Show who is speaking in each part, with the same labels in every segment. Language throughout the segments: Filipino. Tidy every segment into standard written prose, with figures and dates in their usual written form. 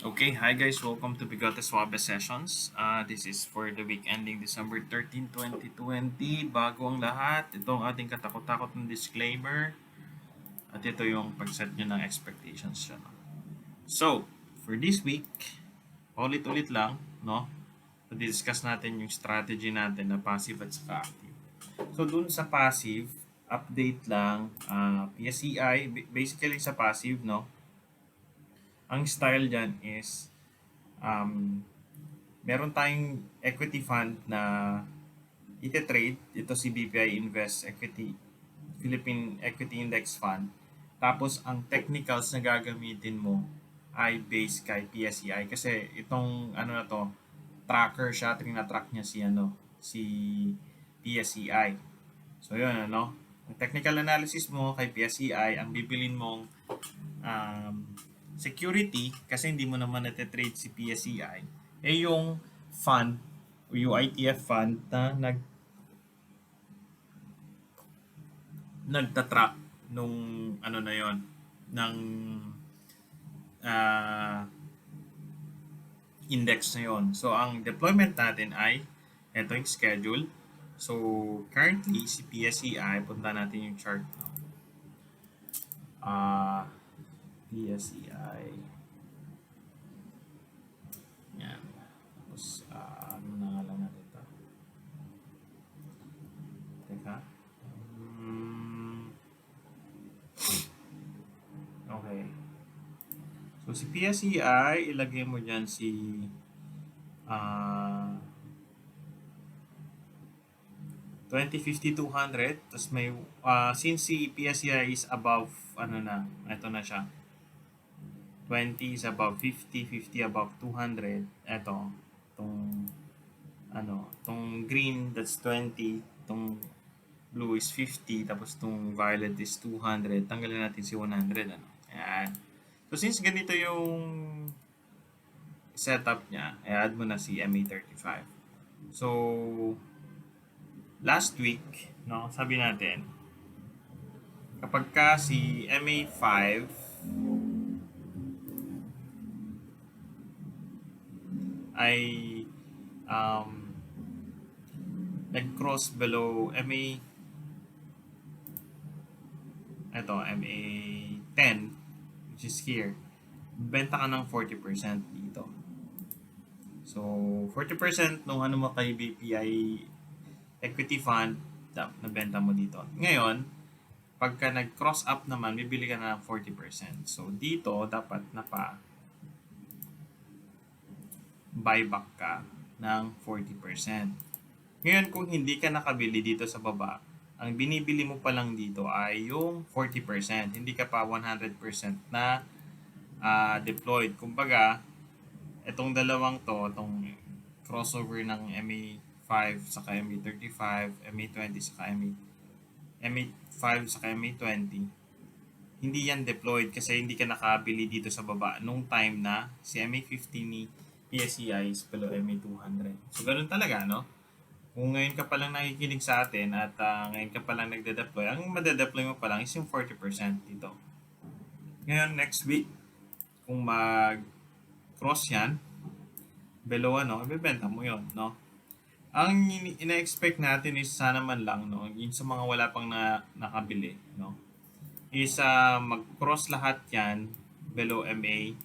Speaker 1: Okay, hi guys, welcome to Bigote Suave Sessions. This is for the week ending December 13, 2020. Bago ang lahat, ito ang ating katakot-takot ng disclaimer at ito yung pag-set nyo ng expectations nyo. So, for this week, ulit-ulit lang, no? Discuss natin yung strategy natin na passive at saka active. So, dun sa passive, update lang, PSEI, basically sa passive, no? Ang style dyan is um, meron tayong equity fund na ite-trade. Ito si BPI Invest Equity, Philippine Equity Index Fund. Tapos, ang technicals na gagamitin mo ay based kay PSEI. Kasi itong ano na to, tracker siya, trina-track niya si PSEI. So, yun, ano. Ang technical analysis mo kay PSEI, ang bibilin mong um, security, kasi hindi mo naman nate-trade si PSEI, yung fund o UITF fund na nagtatrack nung ano na yon ng ah, index na yon. So, ang deployment natin ay ito yung schedule. So, currently, si PSEI, punta natin yung chart. Ah, PSEI. Yan. Tapos, ano na nga lang natin ito? Teka. Hmm, okay. So, si PSEI, ilagay mo dyan si ah 2050-200. Tapos may, since si PSEI is above, ano na, ito na siya. 20 is above 50, 50 above 200. Ito, itong, itong green, that's 20. Itong blue is 50. Tapos itong violet is 200. Tanggalin natin si 100, ano. Ayan. So, since ganito yung setup niya, i-add mo na si MA35. So, last week, no, sabi natin, kapag ka si MA5 ay um, nag-cross below MA10, which is here, benta ka ng 40% dito. So, 40% nung ano mo kay BPI equity fund, nabenta mo dito. Ngayon, pagka nag-cross up naman, bibili ka na ng 40%. So, dito, dapat buyback ka ng 40%. Ngayon, kung hindi ka nakabili dito sa baba, ang binibili mo pa lang dito ay yung 40%. Hindi ka pa 100% na deployed. Kumbaga, itong dalawang to, itong crossover ng MA5 saka MA35, MA20 saka MA5 saka MA20, hindi yan deployed kasi hindi ka nakabili dito sa baba nung time na si MA50 ni PSEI is below MA200. So, ganun talaga, no? Kung ngayon ka palang nakikinig sa atin at ngayon ka palang nagde-deploy, ang madedeploy mo pa lang is yung 40% dito. Ngayon, next week, kung mag-cross yan, below ibebenta mo yon, no? Ang ina-expect natin is sana man lang, no, yung sa mga wala pang nakabili, no, is mag-cross lahat yan below MA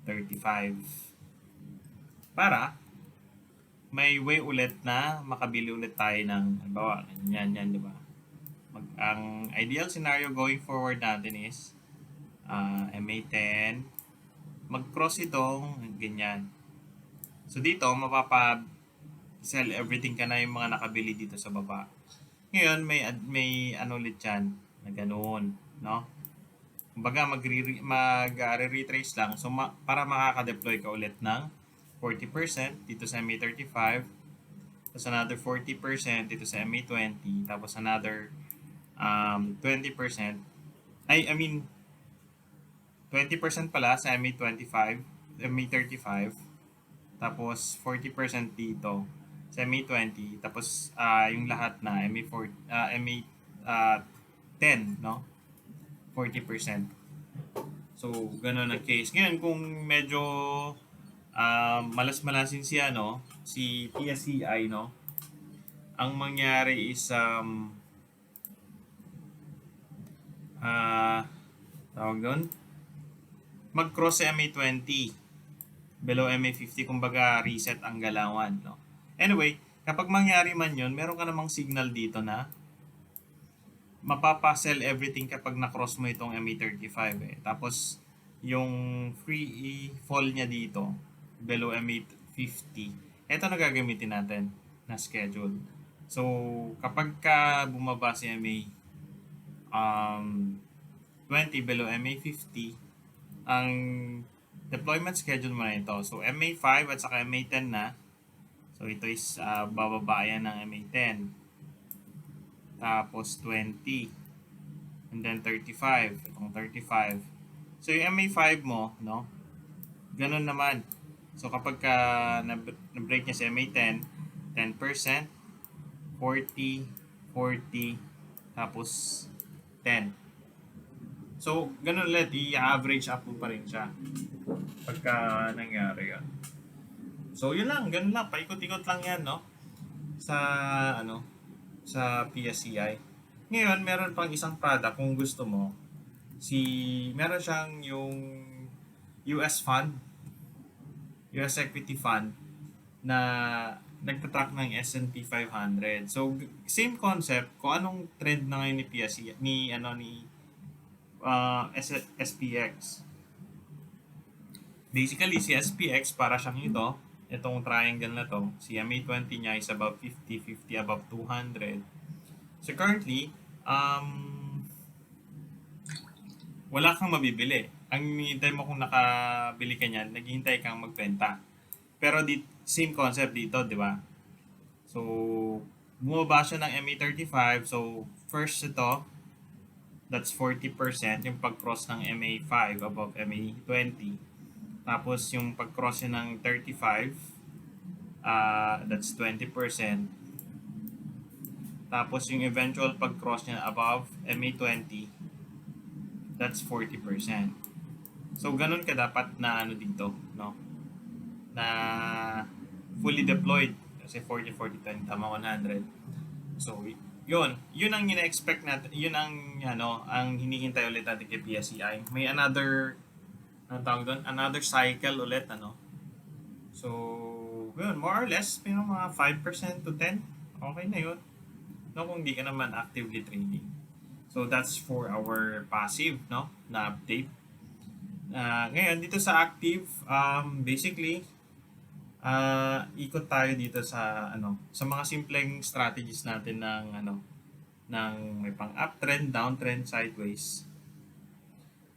Speaker 1: 35 para may way ulit na makabili ulit tayo ng, halimbawa, yan, di ba? Ang ideal scenario going forward natin is MA10, mag-cross itong ganyan. So dito, sell everything ka na yung mga nakabili dito sa baba. Ngayon, may ano ulit yan, na ganoon, no? Kumbaga, mag-retrace lang. So, para makaka-deploy ka ulit ng 40% dito sa MA35, tapos another 40% dito sa MA20, tapos another 20%, I mean, 20% pala sa MA25, MA35, tapos 40% dito sa MA20, tapos yung lahat na MA10, no? 40%. So, ganun ang case. Ngayon, kung medyo malas-malasin si si PSCI, no? Ang mangyari is ah tawag doon, mag-cross sa MA20 below MA50, kumbaga reset ang galawan, no? Anyway, kapag mangyari man 'yon, meron ka namang signal dito na mapapa-sell everything kapag na-cross mo itong MA35 eh. Tapos yung free fall niya dito below MA50, ito na gagamitin natin na schedule. So, kapag ka bumaba si MA 20 below MA50, ang deployment schedule mo na ito. So, MA5 at saka MA10 na. So, ito is bababa yan ng MA10. Tapos 20. And then 35. Itong 35. So, yung MA5 mo, no? Ganun naman. So, kapag ka na-break niya sa MA10, 10%, 40, 40, tapos 10. So, ganun ulit, i-average up mo pa rin siya pagka nangyari yan. So, yun lang, ganun lang, paikot-ikot lang yan, no? Sa, sa PSCI. Ngayon, meron pang isang product kung gusto mo. Meron siyang yung US fund, US equity fund, na nagtatrack ng S&P 500. So, same concept, kung anong trend na ngayon ni PSCI, ni SPX. Basically, si SPX para siyang itong triangle na to. Si MA20 niya is above 50, 50 above 200. So currently, wala kang mabibili. Ang hinihintay mo kung nakabili ka niyan, naghihintay kang magbenta. Pero same concept dito, di ba? So, bumaba siya ng MA35. So, first ito, that's 40%, yung pag-cross ng MA5 above MA20. Tapos yung pag-cross niya ng 35, that's 20%. Tapos yung eventual pag-cross niya above MA20, that's 40%. So ganun ka dapat na dito, no? Na fully deployed kasi 40, 40, 10, tama 100. So yun ang ina-expect natin, yun ang ang hinihintay ulit natin kay PSCI. May another another cycle ulit, So, yun, more or less, mga 5% to 10, okay na yun. No, kung hindi ka naman actively trading. So, that's for our passive, no, na update. Ngayon, dito sa active, basically, ikot tayo dito sa sa mga simpleng strategies natin ng may pang uptrend, downtrend, sideways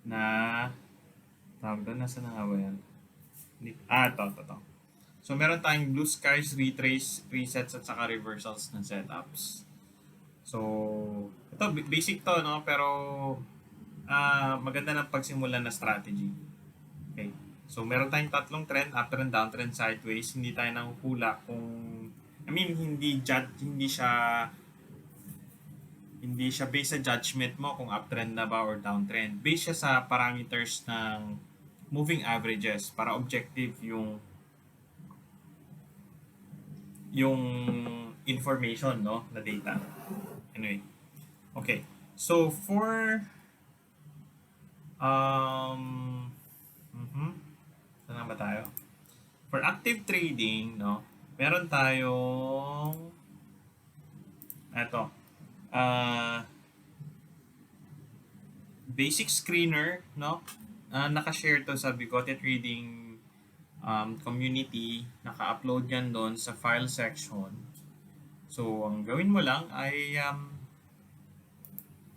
Speaker 1: na tawag doon, nasa na nga ba yan? To. So meron tayong blue skies, retrace, resets at saka reversals ng setups. So ito basic to, no, pero maganda ng pagsimulan na strategy. Okay. So, meron tayong tatlong trend, uptrend, downtrend, sideways. Hindi tayo nanguhula kung, hindi siya based sa judgment mo kung uptrend na ba or downtrend. Based siya sa parameters ng moving averages para objective yung information, no, na data. Anyway. Okay. So, for saan ba tayo? For active trading, no, meron tayong basic screener, no? Naka-share to sa Bigote Trading community. Naka-upload yan doon sa file section. So, ang gawin mo lang ay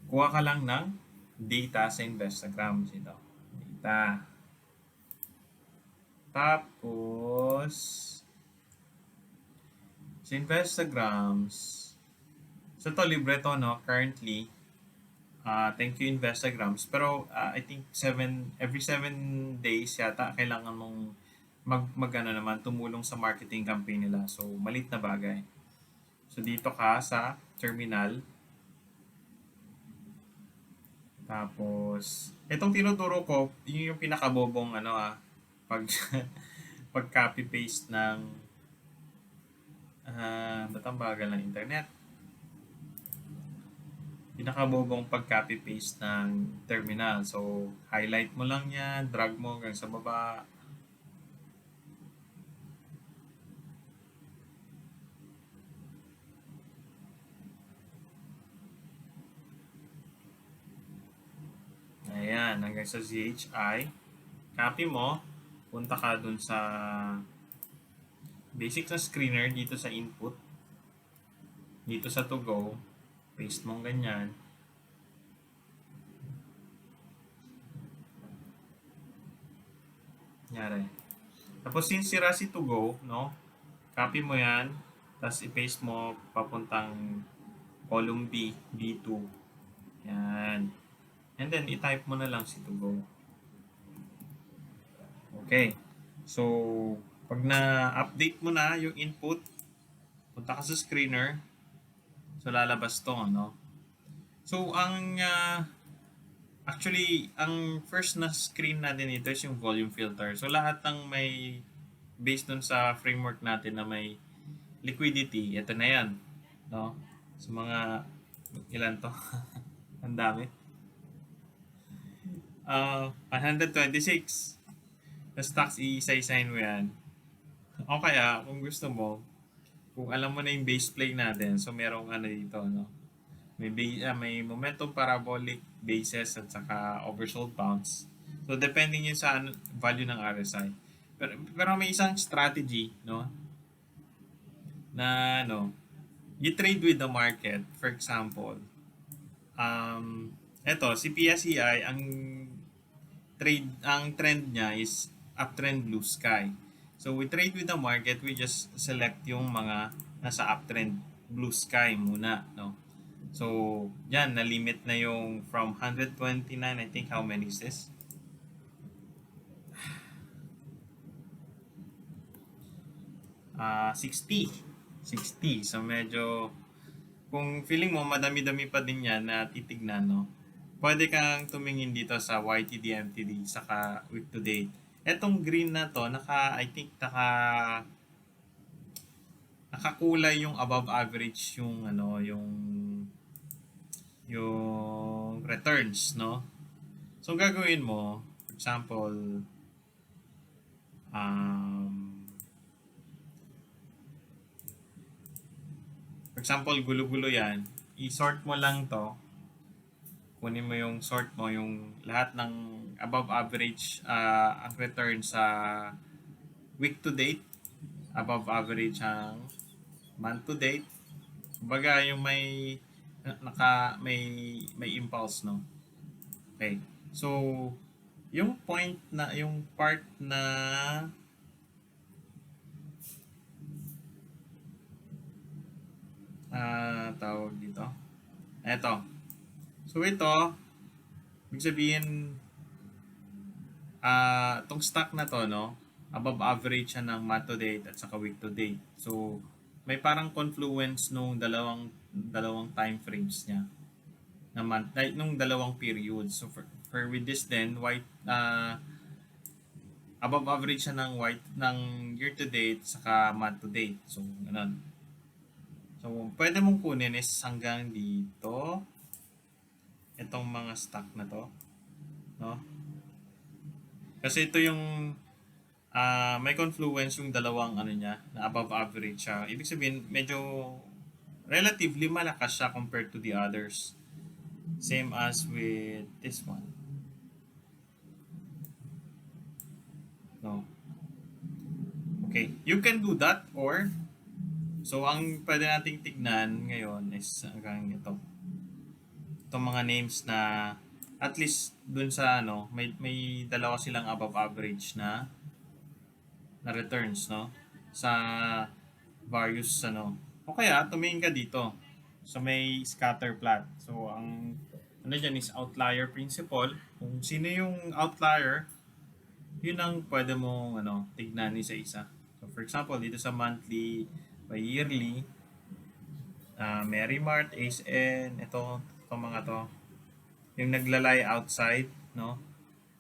Speaker 1: kuha ka lang ng data sa Instagram. Ito. Data. Tapos, sa Instagrams, so to libre to, no, currently. Thank you Instagrams. Pero I think every 7 days yata kailangan mong naman tumulong sa marketing campaign nila. So malit na bagay. So dito ka sa terminal. Tapos, itong tinuturo ko, yun yung pinakabobong pag pag-copy paste ng ba't ang bagal ng internet? Pinakabobong pag-copy paste ng terminal. So, highlight mo lang yan, drag mo hanggang sa baba. Ayan, hanggang sa ZHI. Copy mo, punta ka dun sa basic na screener dito sa input. Dito sa to go, paste mo ganyan. Nyari. Tapos since sira si to go, no? Copy mo yan, tapos i-paste mo papuntang column B, B2. Yan. And then, i-type mo na lang si to go. Okay. So, pag na-update mo na yung input, punta ka sa screener. So, lalabas to, ano? So, actually, ang first na screen natin ito is yung volume filter. So, lahat ng may, based dun sa framework natin na may liquidity, ito na yan. No? So, mga, ilan to? Ang dami. 126. The stocks, isa-isahin mo yan. O kaya, kung gusto mo, kung alam mo na yung base play natin, so merong dito, no? May momentum parabolic bases at saka oversold bounce. So, depending yun sa value ng RSI. Pero may isang strategy, no? Na, you trade with the market. For example, eto, si PSEI, ang trend niya is uptrend blue sky. So, we trade with the market, we just select yung mga nasa uptrend blue sky muna, no? So, yan, na-limit na yung from 129, I think, how many is this? 60. 60. So, medyo, kung feeling mo, madami-dami pa din yan na titignan, no? Pwede kang tumingin dito sa YTD, MTD, saka week to date. Etong green na to, I think, nakakulay yung above average yung returns, no? So, gagawin mo, for example, gulo-gulo yan, i-sort mo lang to, kunin mo yung sort mo, yung lahat ng above average ang return sa week to date, above average ang month to date. Kumbaga yung may impulse, no? Okay. So, yung part na tawag dito. Eto. So, ito, ibig sabihin, itong stock na to, no? Above average siya ng month to date at saka week to date. So, may parang confluence nung dalawang time frames niya na month, nung dalawang periods. So, for with this then, above average siya ng year to date saka month to date. So, ganun. So, pwede mong kunin is hanggang dito. Itong mga stock na to. No? Kasi ito yung may confluence yung dalawang niya na above average siya. Ibig sabihin, medyo relatively malakas siya compared to the others. Same as with this one. No. Okay, you can do that or so ang pwede nating tignan ngayon is hanggang ito. Itong mga names na at least dun sa may dalawa silang above average na returns, no? Sa various o kaya tumingin ka dito sa may scatter plot. So ang dyan is outlier principle. Kung sino yung outlier, yun ang pwede mong tignan isa-isa. So for example, dito sa monthly by yearly, Merrimart, ACE-N, ito mga to. yung naglalay outside, no?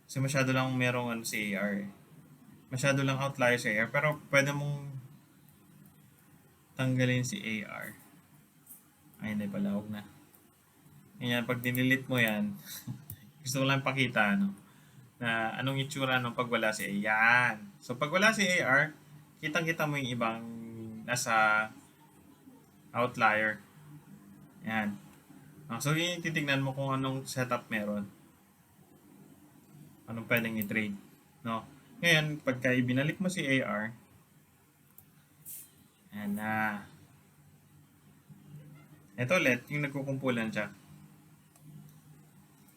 Speaker 1: Kasi masyado lang merong ano si AR. Masyado lang outlier si AR, pero pwede mong tanggalin si AR. Ay, hindi pala, huwag na. Ganyan, pag dinilit mo yan, gusto ko lang pakita, no? Na anong itsura nung pag wala si AR. Yan. So, pag wala si AR, kitang-kita mo yung ibang nasa outlier. Yan. So, yun yung titignan mo kung anong setup meron. Anong pwedeng i-trade. No? Ngayon, pagka ibinalik mo si AR, yan na. Ito ulit, yung nagkukumpulan siya.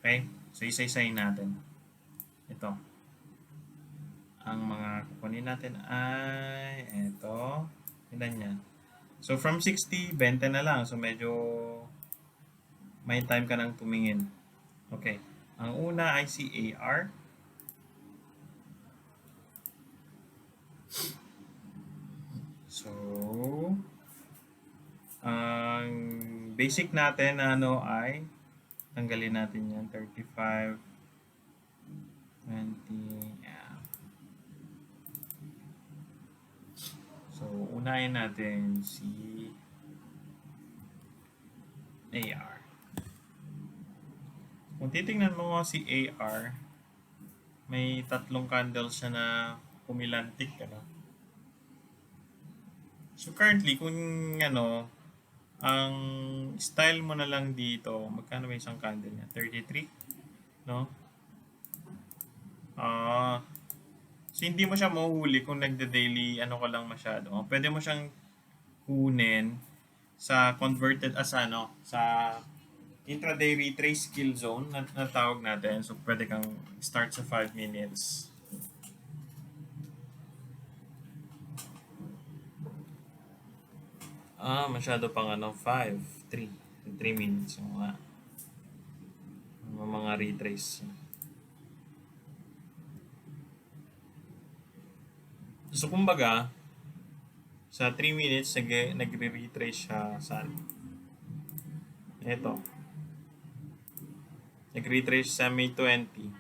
Speaker 1: Okay? So, isa-isayin natin. Ito. Ang mga kukunin natin ay ito. Ilan yan? So, from 60, 20 na lang. So, medyo may time ka nang tumingin. Okay. Ang una ay si AR. So, ang basic natin ano ay tanggalin natin yan. 35, 20, yeah. So, unahin natin si AR. Kung titingnan mo si AR, may tatlong candles siya na pumilantik. Ano? So, currently, kung ano, ang style mo na lang dito, magkano ba isang candle niya? 33? No? So, hindi mo siya mahuhuli kung nagda-daily ano ka lang masyado. Pwede mo siyang kunin sa converted as ano, sa intraday retrace skill zone na tawag natin. So, pwede kang start sa 5 minutes. Masyado pang ano, 5, 3. 3 minutes. Yung mga retrace. So, kumbaga, sa 3 minutes, nagre-retrace siya sa ito. Nag-retrace sa May 20.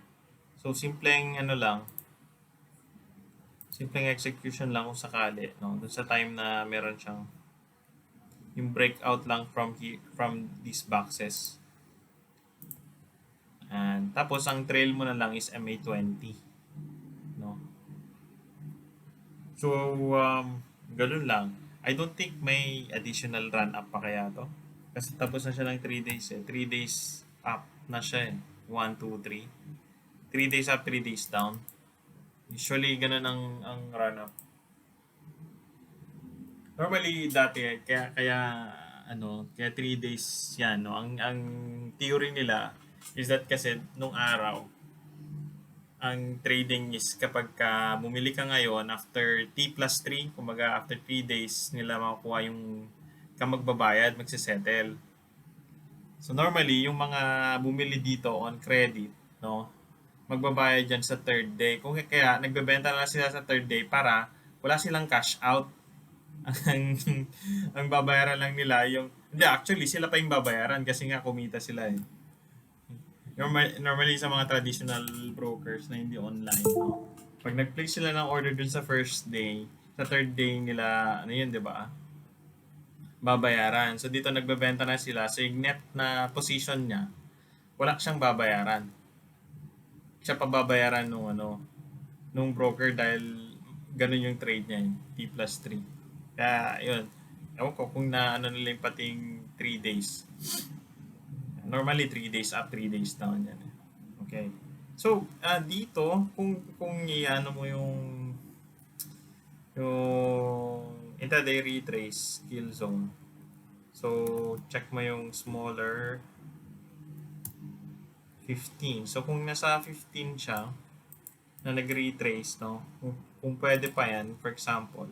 Speaker 1: So, simpleng ano lang, simpleng execution lang kung sakali, no? Doon sa time na meron siyang yung breakout lang from these boxes. And tapos ang trail mo na lang is MA20, no? So, ganun lang. I don't think may additional run up pa kaya to. Kasi tapos na siya ng 3 days eh. 3 days up na siya eh. 1, 2, 3. 3 days up, 3 days down. Usually, ganun ang run up. Normally, dati, kaya 3 days yan, no? Ang theory nila is that kasi nung araw, ang trading is kapag bumili ka ngayon after T plus 3, kumbaga after 3 days nila makukuha yung magbabayad, magsisettle. So normally, yung mga bumili dito on credit, no, magbabayad dyan sa third day. Kung kaya, nagbebenta na sila sa third day para wala silang cash out. ang babayaran lang nila yung, hindi, actually, sila pa yung babayaran kasi nga kumita sila eh. Normally sa mga traditional brokers na hindi online, no? Pag nag-place sila ng order dun sa first day, sa third day nila, ano yun, di ba? Babayaran. So dito nagbebenta na sila. So yung net na position niya, wala siyang babayaran. Siya pa babayaran nung broker dahil ganun yung trade niya, T plus 3. Kaya yun, ewan ko kung na ano nila yung pating 3 days. Normally 3 days up, 3 days down yan. Okay. So, dito kung iano mo yung intraday retrace skill zone. So, check mo yung smaller 15. So, kung nasa 15 siya na nag-retrace, no? Kung pwede pa yan, for example,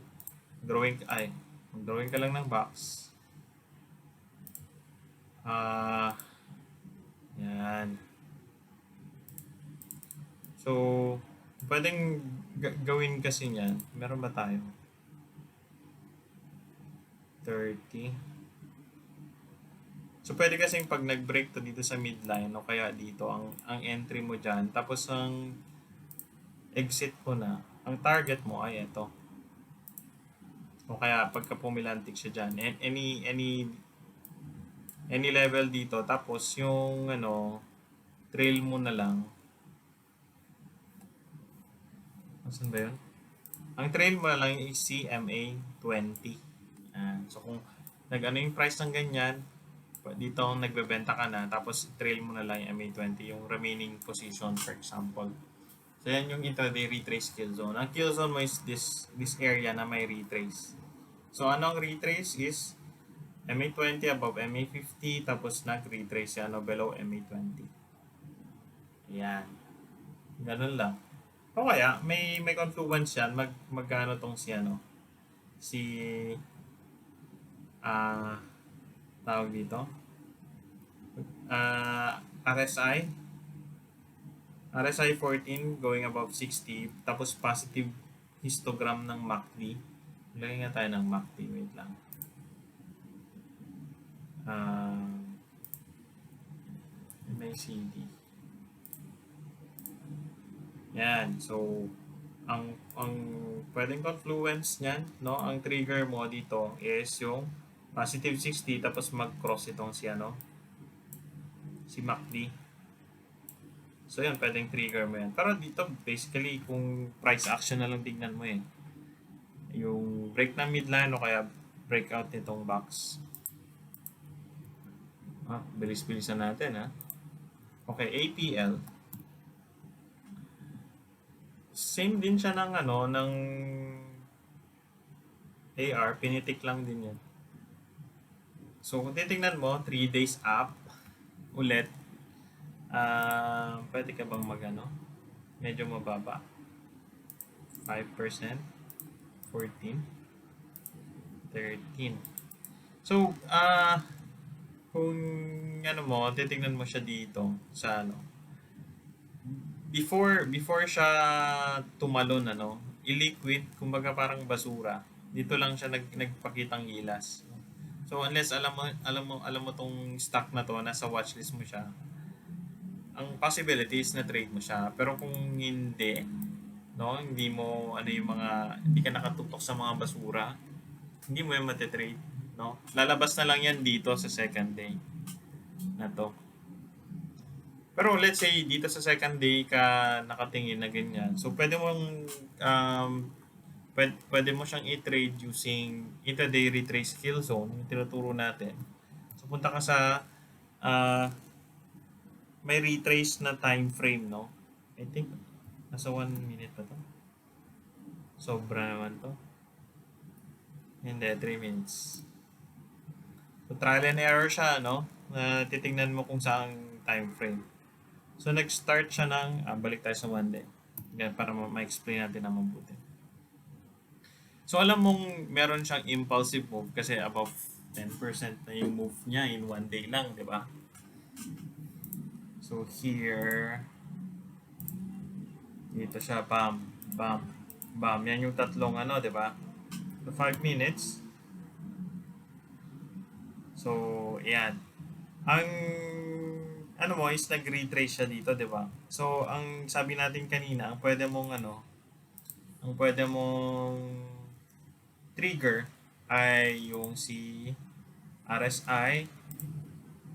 Speaker 1: drawing ka lang ng box. Yan. So, pwedeng gawin kasi niyan. Meron ba tayo? 30. So, pwede kasing pag nag-break to dito sa midline o kaya dito, ang entry mo dyan, tapos ang exit mo na, ang target mo ay ito. O kaya pagka pumilantik siya dyan, any level dito, tapos yung trail mo na lang. Asan ba yun? Ang trail mo na lang is CMA 20. So kung yung price ng ganyan, dito nagbebenta ka na, tapos trail mo na lang yung MA20, yung remaining position, for example. So yan yung intraday retrace kill zone. Ang kill zone mo is this area na may retrace. So ano ang retrace is MA20 above MA50, tapos nag-retrace yan below MA20. Yan. Ganun lang. O kaya, may confluence yan, magkano tong si tawag dito, RSI 14 going above 60, tapos positive histogram ng MACD. Lagyan nga tayo ng MACD, wait lang. MACD. Yan, so ang pwedeng confluence niyan, ang trigger mo dito is yung positive 60, tapos mag-cross itong si MACD. So yan, pwedeng trigger mo yan. Pero dito, basically, kung price action na lang tignan mo yung break na midline o kaya breakout nitong box. Bilis-bilisan natin Okay, APL. Same din siya ng AR, pinitik lang din yan. So kung titingnan mo, 3 days up ulit, pwede ka bang medyo mababa, 5%, 14, 13. So kung titingnan mo siya dito sa before siya tumalon illiquid, kumbaga parang basura, dito lang siya nagpakitang gilas. So unless alam mo tong stock na to, nasa watchlist mo siya, ang possibilities na trade mo siya. Pero kung hindi, hindi mo hindi ka nakatutok sa mga basura, hindi mo yan matitrade, lalabas na lang yan dito sa second day na to. Pero let's say dito sa second day ka nakatingin na ganyan, so pwede mo siyang i-trade using intraday retrace kill zone, yung tinuturo natin. So punta ka sa may retrace na time frame, I think nasa 1 minute pa to. Sobra naman to. Hindi, 3 minutes. So trial and error siya, na titingnan mo kung saang time frame. So nag-start siya ng balik tayo sa 1 day. Yan, para ma-explain natin na mabuti. So alam mong meron siyang impulsive move kasi above 10% na yung move niya in 1 day lang, di ba? So here, dito siya, bam, bam, bam. Yan yung tatlong di ba? So 5 minutes. So, ayan. Ang is nag-retrace siya dito, di ba? So, ang sabi natin kanina, ang pwede mong trigger ay yung si RSI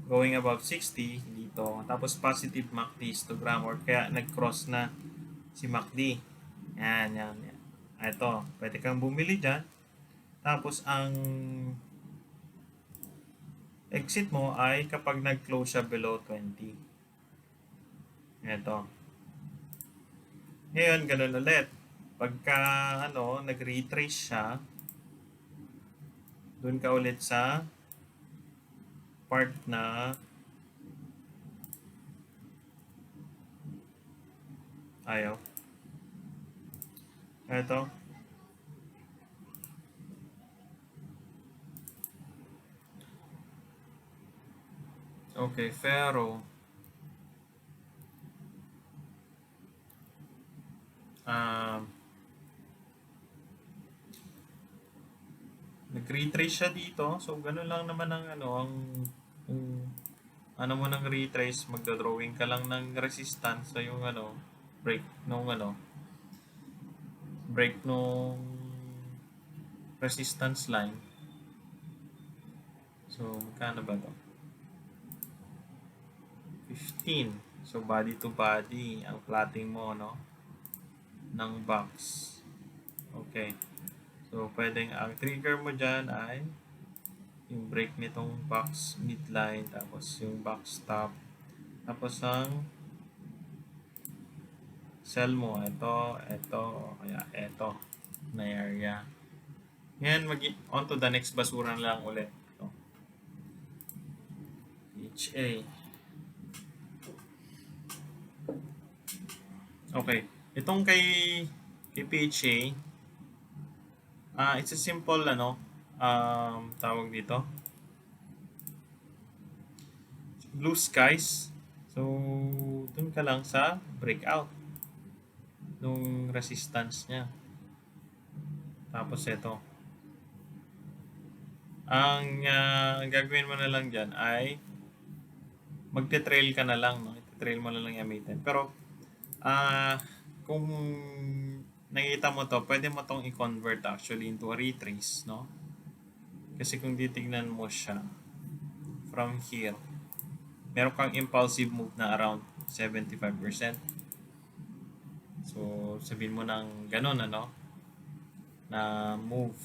Speaker 1: going above 60 dito. Tapos positive MACD histogram or kaya nag-cross na si MACD. Yan. Ito, pwede kang bumili dyan. Tapos ang exit mo ay kapag nag-close siya below 20. Ito. Ngayon, ganun ulit. Pagka nag-retrace siya, doon ka ulit sa part na ayaw. Ito. Okay, Fero. Nag-retrace siya dito. So, ganun lang naman ang ano mo ng retrace, magdodrawing ka lang ng resistance sa yung break nung break nung resistance line. So, magkano ba to? 15. So, body to body ang plotting mo, no? Ng box. Okay. So, pwedeng ang trigger mo dyan ay yung break nitong box midline, tapos yung box top, tapos ang sell mo, ito, o kaya ito na area. Ngayon, on to the next basura lang ulit. Ito. HA. Okay. Itong kay PHA, it's a simple, tawag dito, blue skies. So, dun ka lang sa breakout nung resistance niya. Tapos ito. Ang gagawin mo na lang dyan ay magte-trail ka na lang, no? Ite-trail mo na lang yung M10. Pero, kung nakita mo to, pwede mo tong i-convert actually into a retrace, no? Kasi kung titignan mo siya from here, meron kang impulsive move na around 75%. So, sabihin mo ng ganun, na move.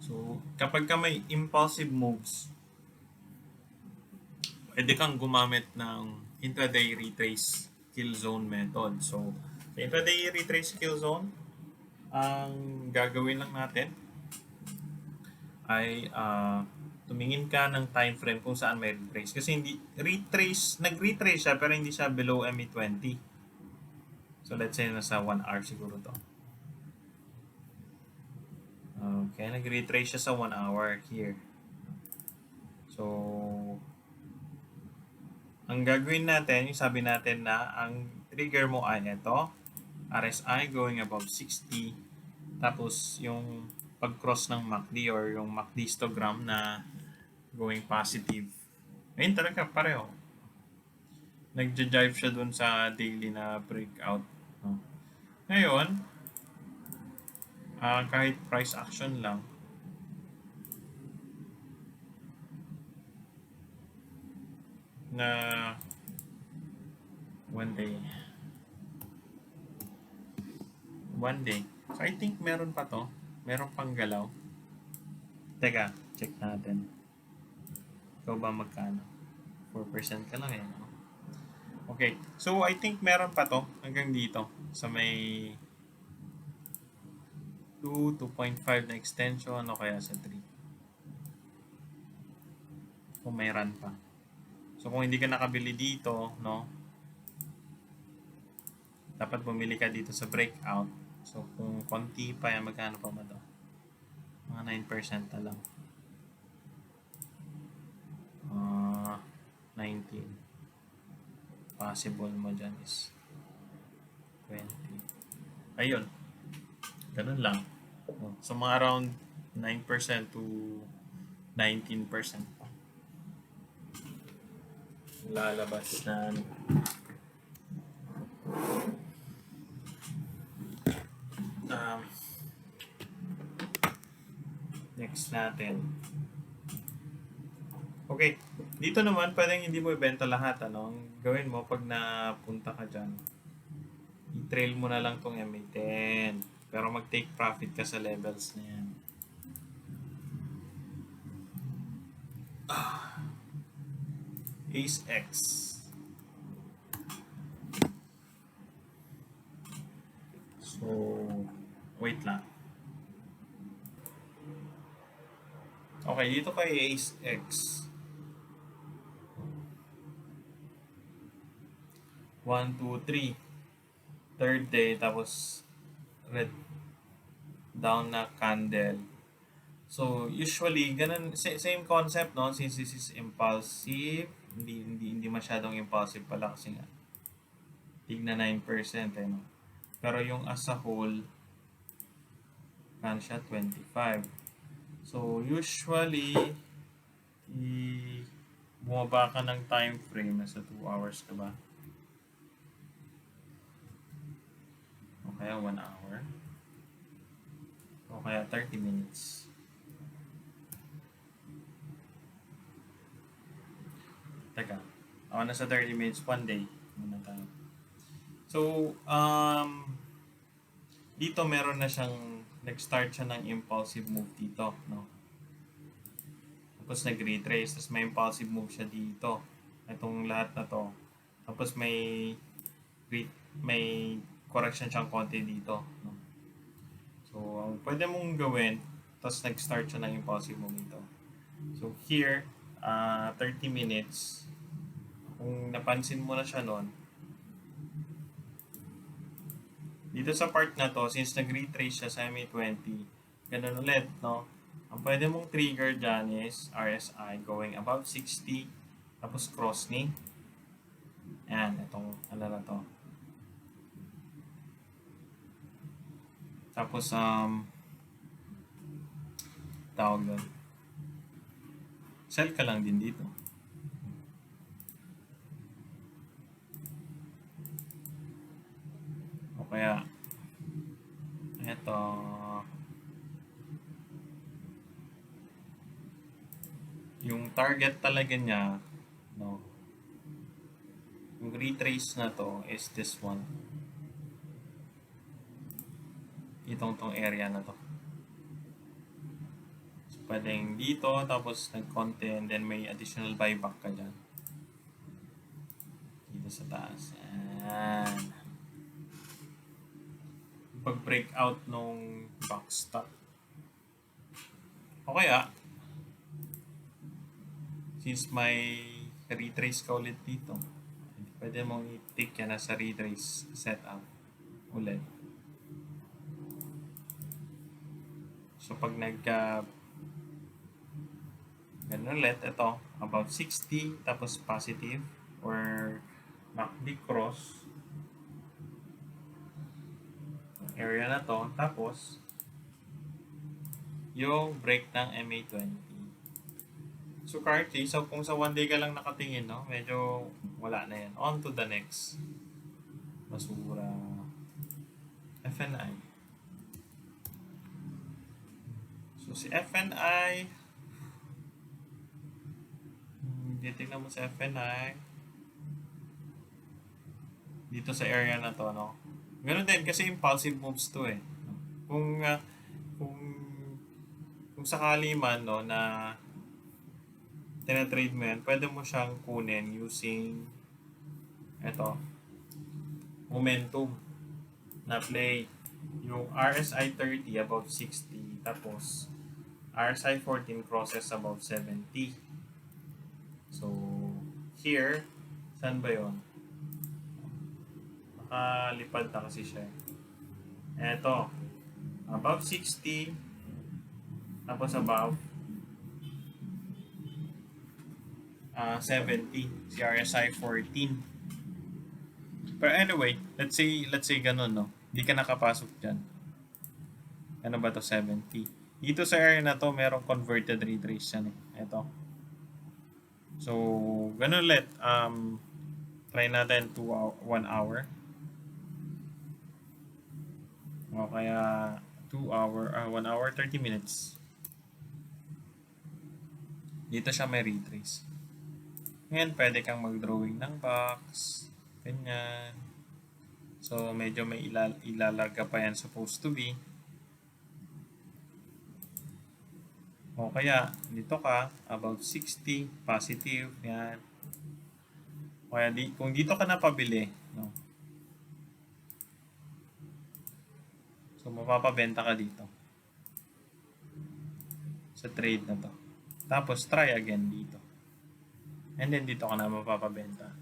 Speaker 1: So, kapag ka may impulsive moves, pwede kang gumamit ng intraday retrace kill zone method. So, sa intraday retrace kill zone, ang gagawin lang natin ay tumingin ka ng time frame kung saan may retrace. Kasi nag-retrace siya pero hindi siya below ME20. So, let's say nasa 1 hour siguro to. Okay, nag-retrace siya sa 1 hour here. So, ang gagawin natin, yung sabi natin na ang trigger mo ay ito, RSI going above 60, tapos yung pag-cross ng MACD or yung MACD histogram na going positive. Ayun talaga, pareho. Nagja-jive siya dun sa daily na breakout. No? Ngayon, kahit price action lang, na one day. So, I think meron pa to. Meron pang galaw. Teka, check natin. Ikaw ba magkano? 4% ka lang eh. No? Okay. So, I think meron pa to hanggang dito sa may 2.5 na extension o kaya sa 3. Kung may run pa. So, kung hindi ka nakabili dito, no? Dapat bumili ka dito sa breakout. So, kung konti pa yan, magkano pa ba ito? Mga 9% na lang. 19. Possible mo dyan is 20. Ayun. Ganun lang. So, mga around 9% to 19% pa. Lalabas na next natin. Okay. Dito naman, pwedeng hindi mo ibenta lahat. Ang gawin mo pag napunta ka dyan, i-trail mo na lang tong MA10. Pero mag-take profit ka sa levels na yan. Ace X. So, wait lang. Okay, dito kay Ace X. 1, 2, 3. Third day, tapos red down na candle. So, usually, ganun, same concept, no? Since this is impulsive, hindi masyadong impulsive pala kasi nga. Tigna 9%, no? Pero yung as a whole, kan siya 25. So, usually, bumaba ka ng time frame, nasa 2 hours ka ba? O kaya 1 hour? O kaya 30 minutes? Teka, nasa 30 minutes, 1 day. Muna tayo. So, dito meron na siyang, nag-start siya ng impulsive move dito, no? Tapos nag-retrace, tapos may impulsive move siya dito. Itong lahat na to. Tapos may correction siyang konti dito, no? So, ang pwede mong gawin, tapos nag-start siya ng impulsive move dito. So, here, 30 minutes, kung napansin mo na siya nun, dito sa part na to, since nag-retrace siya sa MA20, ganun ulit, no? Ang pwede mong trigger dyan is RSI going above 60, tapos cross knee. Ayan, itong ano na to. Tapos, tawag doon. Sell ka lang din dito. O kaya, eto, yung target talaga niya, no, yung retrace na to is this one. Itong area na to. So, pwedeng dito, tapos nag-konti, and then may additional buyback ka dyan. Dito sa taas. Ayan. Pag-breakout nung box top. O kaya, since may retrace ka ulit dito, pwede mong i-tick yan sa retrace setup ulit. So, pag ganun ulit, ito, about 60, tapos positive, or MACD cross, area na to, tapos, yung break ng MA20. So, currently, kung sa 1 day ka lang nakatingin, no, medyo wala na yan. On to the next. Basura. FNI. So, si FNI, titignan mo sa FNI, dito sa area na to, no? Ganun din, kasi impulsive moves to eh. Kung sakali man, no, na tinatrade mo yan, pwede mo siyang kunin using momentum na play. Yung RSI 30 above 60, tapos RSI 14 crosses above 70. So, here, saan ba yun? Nakalipad na kasi siya. Eto, above 60, tapos above 70, si RSI 14. Pero anyway, let's say ganun, no? Hindi ka nakapasok dyan. Ano ba to 70? Dito sa area na to, merong converted retrace yan eh. Ito. So, ganun ulit. Try natin 1 hour. O kaya 1 hour 30 minutes. Dito siya may retrace. Ngayon, pwede kang mag-drawing ng box. Ganyan. So, medyo may ilalarga pa yan supposed to be. O kaya, dito ka, about 60, positive, yan. O kaya, kung dito ka napabili, no? So, mapapabenta ka dito. Sa trade na to. Tapos, try again dito. And then, dito ka na mapapabenta.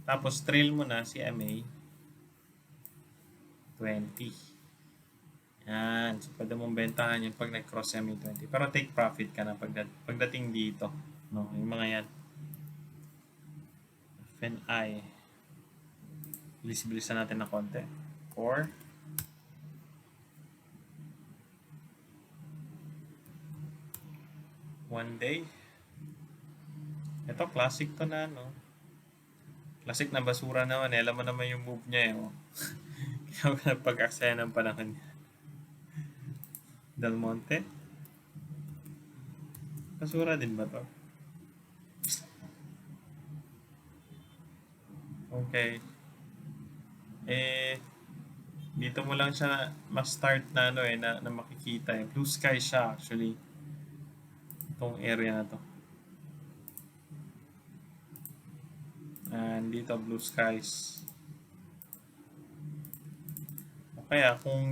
Speaker 1: Tapos, trail mo na si MA 20. Yan. So, pwede mong bentahan yun pag nag-cross MA 20. Pero take profit ka na pagdating dito. No? Yung mga yan. FNI. Bilis-bilisan natin na konti. Or, one day. Ito, classic to na, no? Classic na basura naman, eh. Alam mo naman yung move niya, eh, oh. Kaya ako nagpag-aksaya ng panahon niya. Del Monte? Basura din ba to? Okay. Eh, dito mo lang siya ma-start na ano eh, na makikita eh. Blue sky siya actually. Itong area na to. And dito blue skies. O kaya kung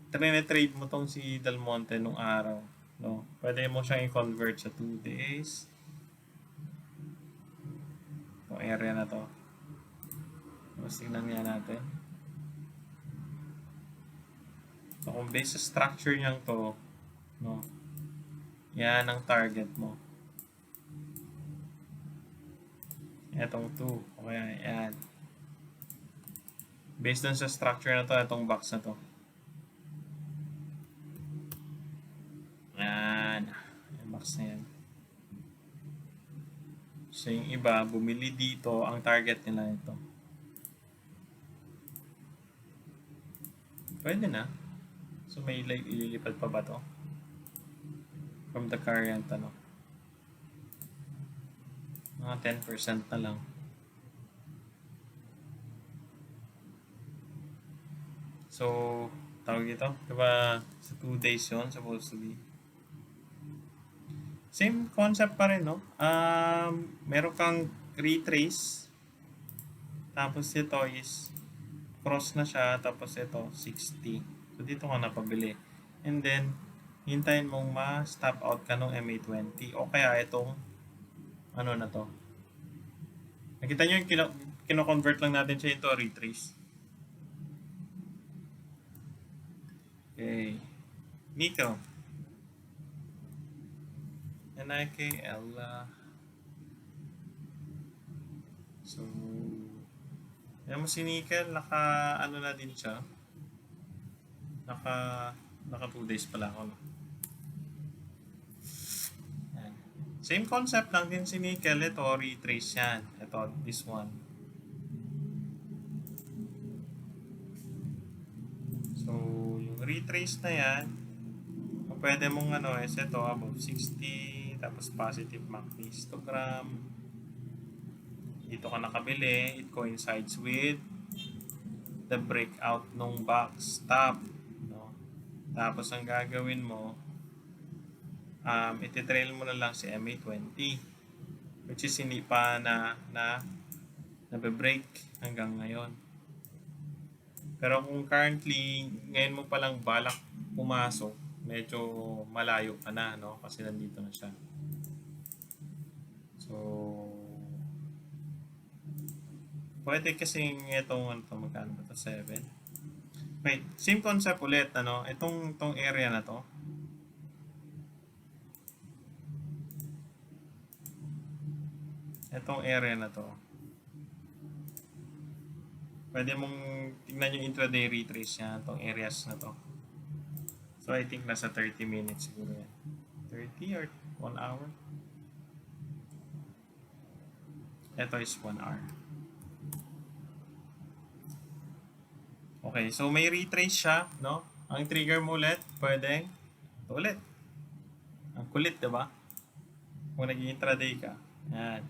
Speaker 1: trade mo tong si Del Monte nung araw, no? Pwede mo siyang i-convert sa 2 days. Itong area na to. Tapos tingnan nga natin. So kung base sa structure niyang to, no? Yan ang target mo. Etong 2. O kaya yan. Based dun sa structure na to, itong box na to. Yan. Yung box na yan. So yung iba, bumili dito, ang target nila ito. Pwede na. So may ililipad pa ba to? From the current ano? Mga 10% na lang. So, tawag ito. Diba sa 2 days yun, supposed to be. Same concept pa rin, no? Meron kang retrace. Tapos ito is cross na siya. Tapos ito, 60. So, dito ka napabili. And then, hintayin mong ma-stop out ka ng MA20. O kaya itong ano na to. Nakita nyo yung kino-convert lang natin siya into retrace. Okay. Nickel. NIKL. So, yan mo si Nickel, ano na din siya. Naka 2 days pala ako. Yan. Same concept lang din si Nickel. Ito, retrace yan. Ito, this one. So, yung retrace na yan, pwede mong ano, is ito, above 60, tapos positive MACD histogram. Dito ka nakabili, it coincides with the breakout nung box top. No? Tapos ang gagawin mo, ititrail mo na lang si MA20, which is hindi pa nabe-break hanggang ngayon. Pero kung currently, ngayon mo palang balak pumasok, medyo malayo ka na, no? Kasi nandito na siya. So, pwede kasing itong, ano to, magkano ba ito? 7? Wait, same concept ulit, ano? Itong area na to. Itong area na to. Pwede mong tignan yung intraday retrace niya, itong areas na to. So, I think nasa 30 minutes siguro yan. 30 or 1 hour? Ito is 1 hour. Okay, so may retrace siya, no? Ang trigger mo ulit, pwedeng ito ulit. Ang kulit, diba? Kung nag-intraday ka. Yan.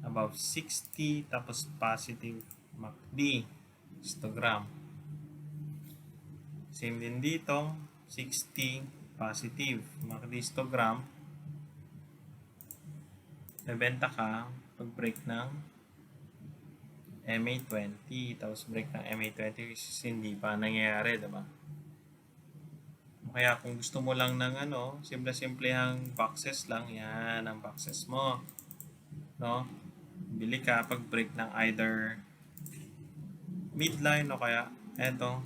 Speaker 1: About 60, tapos positive MACD histogram. Same din dito, 60 positive MACD histogram. Bebenta ka pag break ng MA20, tapos break ng MA20 which is hindi pa nangyayari, diba? Kaya kung gusto mo lang ng ano, simple-simplehang boxes lang, yan ang boxes mo. No? Bili ka pag break ng either midline o kaya eto